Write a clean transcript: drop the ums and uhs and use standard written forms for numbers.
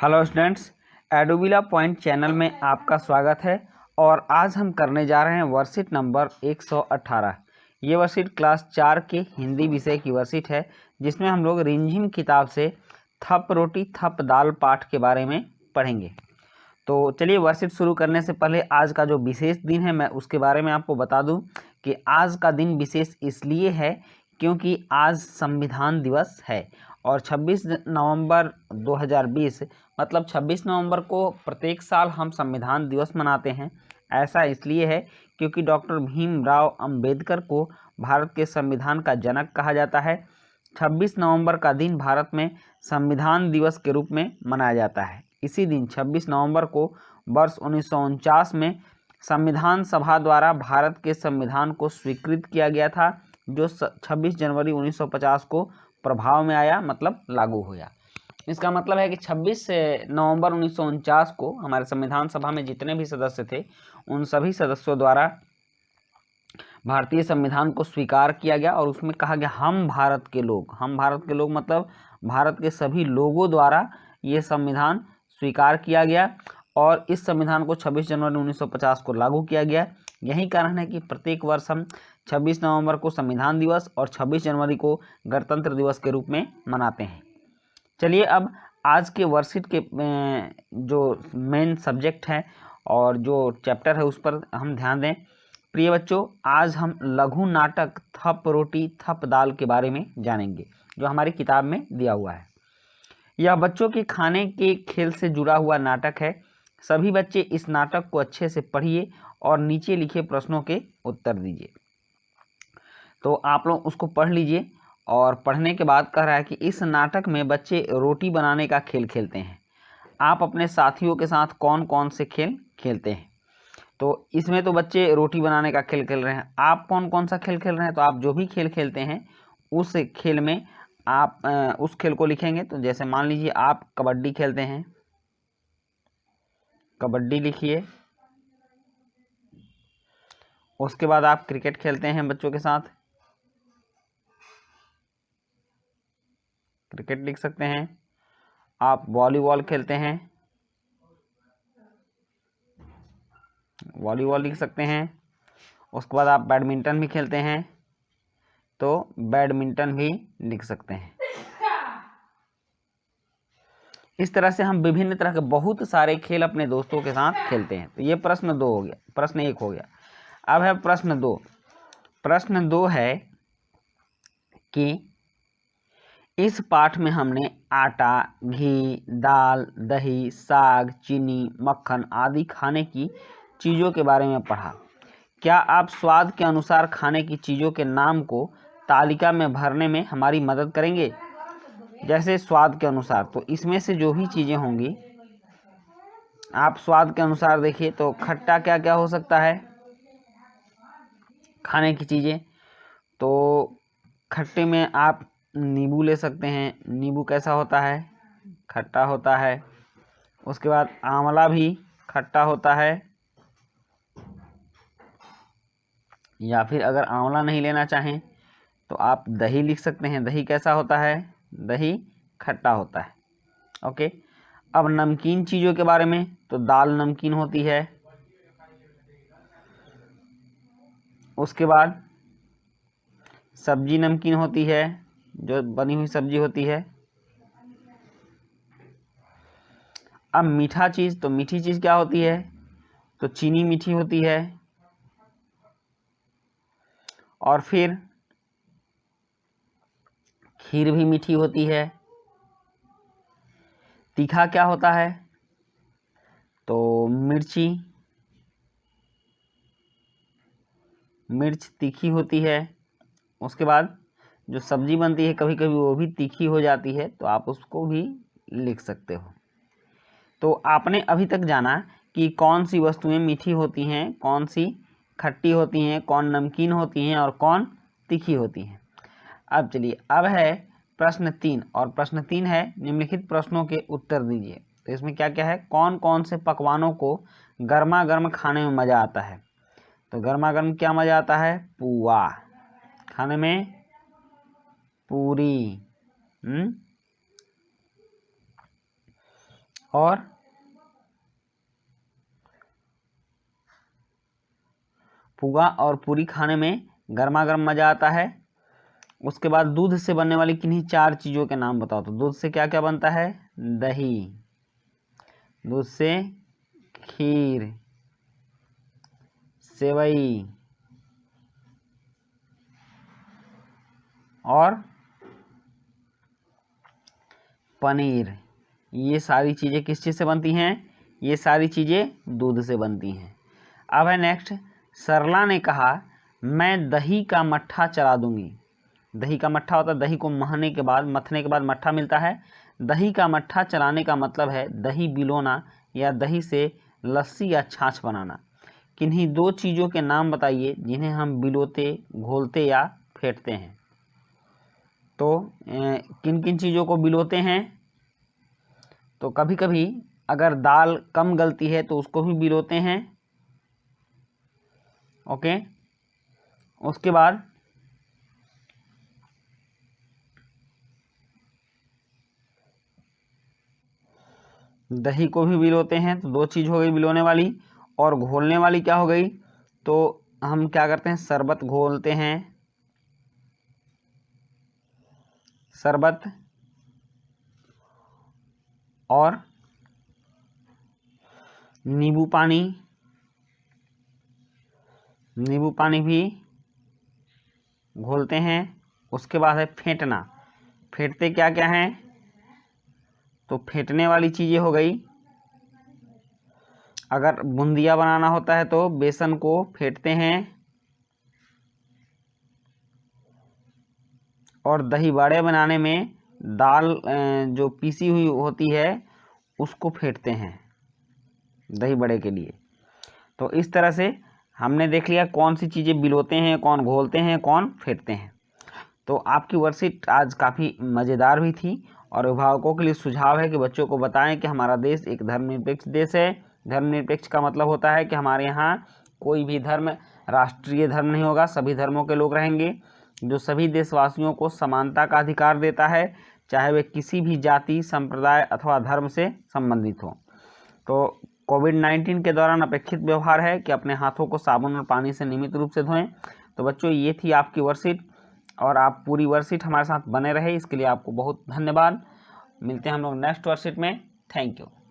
Hello students, एडोबिला point channel में आपका स्वागत है। और आज हम करने जा रहे हैं वर्कशीट नंबर 118। ये वर्कशीट क्लास 4 के हिंदी विषय की वर्कशीट है, जिसमें हम लोग रिमझिम किताब से थप रोटी थप दाल पाठ के बारे में पढ़ेंगे। तो चलिए, वर्कशीट शुरू करने से पहले आज का जो विशेष दिन है मैं उसके बारे में आपको बता दूं कि आज का दिन विशेष इसलिए है क्योंकि आज संविधान दिवस है। और 26 नवंबर 2020 मतलब 26 नवंबर को प्रत्येक साल हम संविधान दिवस मनाते हैं। ऐसा इसलिए है क्योंकि डॉक्टर भीमराव अंबेडकर को भारत के संविधान का जनक कहा जाता है। 26 नवंबर का दिन भारत में संविधान दिवस के रूप में मनाया जाता है। इसी दिन 26 नवंबर को वर्ष 1949 में संविधान सभा द्वारा भारत के संविधान को स्वीकृत किया गया था, जो 26 जनवरी 1950 को प्रभाव में आया, मतलब लागू हुआ। इसका मतलब है कि 26 नवंबर 1949 को हमारे संविधान सभा में जितने भी सदस्य थे, उन सभी सदस्यों द्वारा भारतीय संविधान को स्वीकार किया गया और उसमें कहा गया हम भारत के लोग मतलब भारत के सभी लोगों द्वारा ये संविधान स्वीकार किया गया। और इस संविधान को 26 जनवरी 1950 को लागू किया गया। यही कारण है कि प्रत्येक वर्ष हम 26 नवंबर को संविधान दिवस और 26 जनवरी को गणतंत्र दिवस के रूप में मनाते हैं। चलिए, अब आज के वर्कशीट के जो मेन सब्जेक्ट है और जो चैप्टर है उस पर हम ध्यान दें। प्रिय बच्चों, आज हम लघु नाटक थप रोटी थप दाल के बारे में जानेंगे, जो हमारी किताब में दिया हुआ है। यह बच्चों के खाने के खेल से जुड़ा हुआ नाटक है। सभी बच्चे इस नाटक को अच्छे से पढ़िए और नीचे लिखे प्रश्नों के उत्तर दीजिए। तो आप लोग उसको पढ़ लीजिए। और पढ़ने के बाद कह रहा है कि इस नाटक में बच्चे रोटी बनाने का खेल खेलते हैं। आप अपने साथियों के साथ कौन कौन से खेल खेलते हैं? तो इसमें तो बच्चे रोटी बनाने का खेल खेल रहे हैं। आप कौन कौन सा खेल खेल रहे हैं? तो आप जो भी खेल खेलते हैं उस खेल में आप उस खेल को लिखेंगे। तो जैसे मान लीजिए आप कबड्डी खेलते हैं, कबड्डी लिखिए। उसके बाद आप क्रिकेट खेलते हैं बच्चों के साथ, क्रिकेट लिख सकते हैं। आप वॉलीबॉल खेलते हैं, वॉलीबॉल लिख सकते हैं। उसके बाद आप बैडमिंटन भी खेलते हैं, तो बैडमिंटन भी लिख सकते हैं। इस तरह से हम विभिन्न तरह के बहुत सारे खेल अपने दोस्तों के साथ खेलते हैं। तो ये प्रश्न 2 हो गया, प्रश्न 1 हो गया। अब है प्रश्न 2। प्रश्न 2 है कि इस पाठ में हमने आटा, घी, दाल, दही, साग, चीनी, मक्खन आदि खाने की चीज़ों के बारे में पढ़ा। क्या आप स्वाद के अनुसार खाने की चीज़ों के नाम को तालिका में भरने में हमारी मदद करेंगे? जैसे स्वाद के अनुसार, तो इसमें से जो भी चीज़ें होंगी आप स्वाद के अनुसार देखिए। तो खट्टा क्या क्या हो सकता है खाने की चीज़ें? तो खट्टे में आप नींबू ले सकते हैं। नींबू कैसा होता है? खट्टा होता है। उसके बाद आंवला भी खट्टा होता है। या फिर अगर आंवला नहीं लेना चाहें तो आप दही लिख सकते हैं। दही कैसा होता है? दही खट्टा होता है। ओके। अब नमकीन चीज़ों के बारे में, तो दाल नमकीन होती है। उसके बाद सब्जी नमकीन होती है, जो बनी हुई सब्जी होती है। अब मीठा चीज़, तो मीठी चीज़ क्या होती है? तो चीनी मीठी होती है। और फिर खीर भी मीठी होती है। तीखा क्या होता है? तो मिर्ची, मिर्च तीखी होती है। उसके बाद जो सब्जी बनती है कभी कभी वो भी तीखी हो जाती है, तो आप उसको भी लिख सकते हो। तो आपने अभी तक जाना कि कौन सी वस्तुएं मीठी होती हैं, कौन सी खट्टी होती हैं, कौन नमकीन होती हैं और कौन तीखी होती हैं। अब चलिए, अब है प्रश्न 3। और प्रश्न 3 है निम्नलिखित प्रश्नों के उत्तर दीजिए। तो इसमें क्या क्या है? कौन कौन से पकवानों को गर्मा गर्म खाने में मज़ा आता है? तो गर्मा गर्म क्या मज़ा आता है? पुआ खाने में, पूरी। और पुआ और पूरी खाने में गर्मा गर्म मज़ा आता है। उसके बाद दूध से बनने वाली किन्हीं 4 चीज़ों के नाम बताओ। तो दूध से क्या क्या बनता है? दही, दूध से खीर, सेवई और पनीर। ये सारी चीज़ें किस चीज़ से बनती हैं? ये सारी चीज़ें दूध से बनती हैं। अब है नेक्स्ट, सरला ने कहा मैं दही का मट्ठा चला दूंगी। दही का मट्ठा होता है दही को महने के बाद, मथने के बाद मट्ठा मिलता है। दही का मट्ठा चलाने का मतलब है दही बिलोना या दही से लस्सी या छाछ बनाना। किन्हीं 2 चीज़ों के नाम बताइए जिन्हें हम बिलोते, घोलते या फेंटते हैं। तो किन किन चीज़ों को बिलोते हैं? तो कभी कभी अगर दाल कम गलती है तो उसको भी बिलोते हैं। ओके, उसके बाद दही को भी बिलोते हैं। तो 2 चीज़ हो गई बिलोने वाली। और घोलने वाली क्या हो गई? तो हम क्या करते हैं? शरबत घोलते हैं, शरबत। और नींबू पानी, नींबू पानी भी घोलते हैं। उसके बाद है फेंटना। फेंटते क्या क्या हैं? तो फेंटने वाली चीज़ें हो गई, अगर बूंदिया बनाना होता है तो बेसन को फेंटते हैं। और दही बड़े बनाने में दाल जो पीसी हुई होती है उसको फेंटते हैं दही बड़े के लिए। तो इस तरह से हमने देख लिया कौन सी चीज़ें बिलोते हैं, कौन घोलते हैं, कौन फेंटते हैं। तो आपकी वर्कशीट आज काफ़ी मज़ेदार भी थी। और अभिभावकों के लिए सुझाव है कि बच्चों को बताएं कि हमारा देश एक धर्मनिरपेक्ष देश है। धर्मनिरपेक्ष का मतलब होता है कि हमारे यहाँ कोई भी धर्म राष्ट्रीय धर्म नहीं होगा, सभी धर्मों के लोग रहेंगे, जो सभी देशवासियों को समानता का अधिकार देता है, चाहे वे किसी भी जाति, संप्रदाय अथवा धर्म से संबंधित हो। तो कोविड-19 के दौरान अपेक्षित व्यवहार है कि अपने हाथों को साबुन और पानी से नियमित रूप से धोएं। तो बच्चों, ये थी आपकी वर्कशीट और आप पूरी वर्कशीट हमारे साथ बने रहे, इसके लिए आपको बहुत धन्यवाद। मिलते हैं हम लोग नेक्स्ट वर्कशीट में। Thank you.